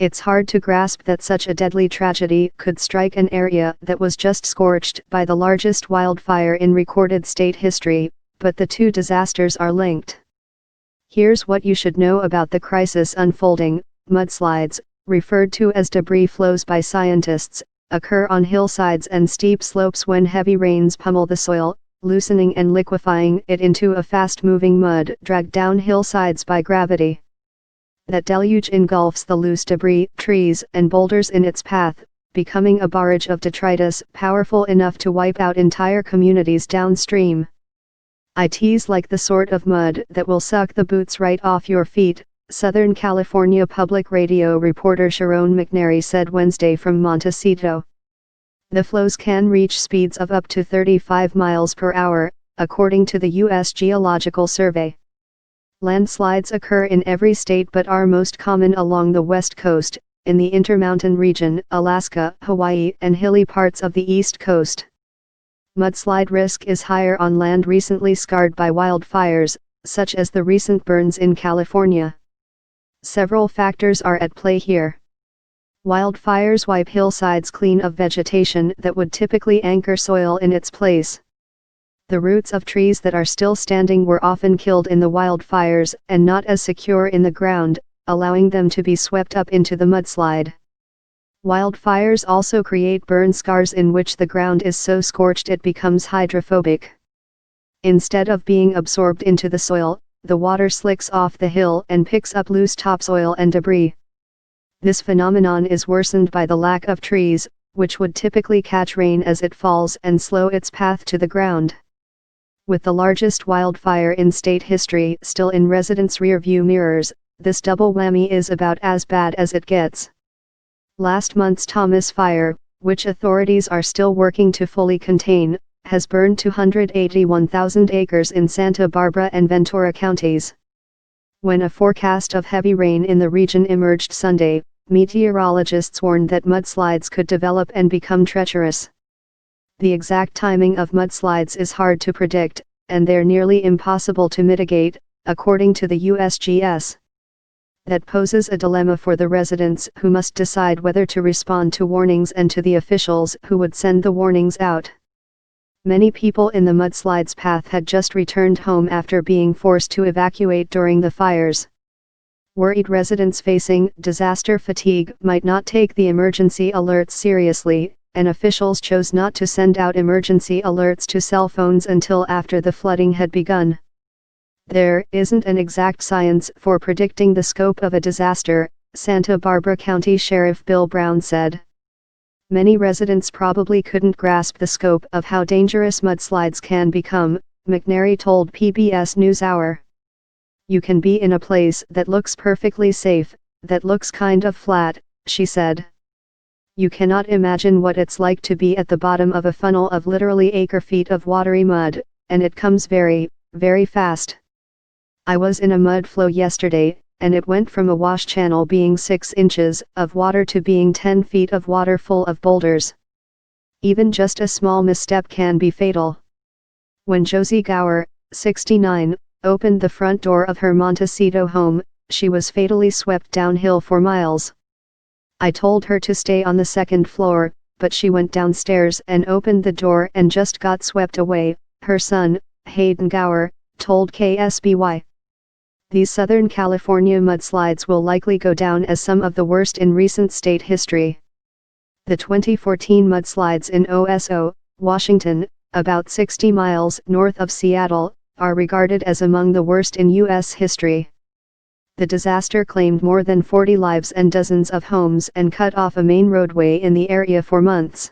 It's hard to grasp that such a deadly tragedy could strike an area that was just scorched by the largest wildfire in recorded state history, but the two disasters are linked. Here's what you should know about the crisis unfolding. Mudslides, referred to as debris flows by scientists, occur on hillsides and steep slopes when heavy rains pummel the soil, loosening and liquefying it into a fast-moving mud dragged down hillsides by gravity. That deluge engulfs the loose debris, trees and boulders in its path, becoming a barrage of detritus powerful enough to wipe out entire communities downstream. It's like the sort of mud that will suck the boots right off your feet, Southern California Public Radio reporter Sharon McNary said Wednesday from Montecito. The flows can reach speeds of up to 35 miles per hour, according to the U.S. Geological Survey. Landslides occur in every state but are most common along the west coast, in the Intermountain region, Alaska, Hawaii, and hilly parts of the east coast. Mudslide risk is higher on land recently scarred by wildfires, such as the recent burns in California. Several factors are at play here. Wildfires wipe hillsides clean of vegetation that would typically anchor soil in its place. The roots of trees that are still standing were often killed in the wildfires and not as secure in the ground, allowing them to be swept up into the mudslide. Wildfires also create burn scars in which the ground is so scorched it becomes hydrophobic. Instead of being absorbed into the soil, the water slicks off the hill and picks up loose topsoil and debris. This phenomenon is worsened by the lack of trees, which would typically catch rain as it falls and slow its path to the ground. With the largest wildfire in state history still in residents' rearview mirrors, this double whammy is about as bad as it gets. Last month's Thomas Fire, which authorities are still working to fully contain, has burned 281,000 acres in Santa Barbara and Ventura counties. When a forecast of heavy rain in the region emerged Sunday, meteorologists warned that mudslides could develop and become treacherous. The exact timing of mudslides is hard to predict, and they're nearly impossible to mitigate, according to the USGS. That poses a dilemma for the residents who must decide whether to respond to warnings and to the officials who would send the warnings out. Many people in the mudslide's path had just returned home after being forced to evacuate during the fires. Worried residents facing disaster fatigue might not take the emergency alerts seriously, and officials chose not to send out emergency alerts to cell phones until after the flooding had begun. There isn't an exact science for predicting the scope of a disaster, Santa Barbara County Sheriff Bill Brown said. Many residents probably couldn't grasp the scope of how dangerous mudslides can become, McNary told PBS NewsHour. You can be in a place that looks perfectly safe, that looks kind of flat, she said. You cannot imagine what it's like to be at the bottom of a funnel of literally acre-feet of watery mud, and it comes very, very fast. I was in a mud flow yesterday, and it went from a wash channel being 6 inches of water to being 10 feet of water full of boulders. Even just a small misstep can be fatal. When Josie Gower, 69, opened the front door of her Montecito home, she was fatally swept downhill for miles. I told her to stay on the second floor, but she went downstairs and opened the door and just got swept away, her son, Hayden Gower, told KSBY. These Southern California mudslides will likely go down as some of the worst in recent state history. The 2014 mudslides in Oso, Washington, about 60 miles north of Seattle, are regarded as among the worst in U.S. history. The disaster claimed more than 40 lives and dozens of homes and cut off a main roadway in the area for months.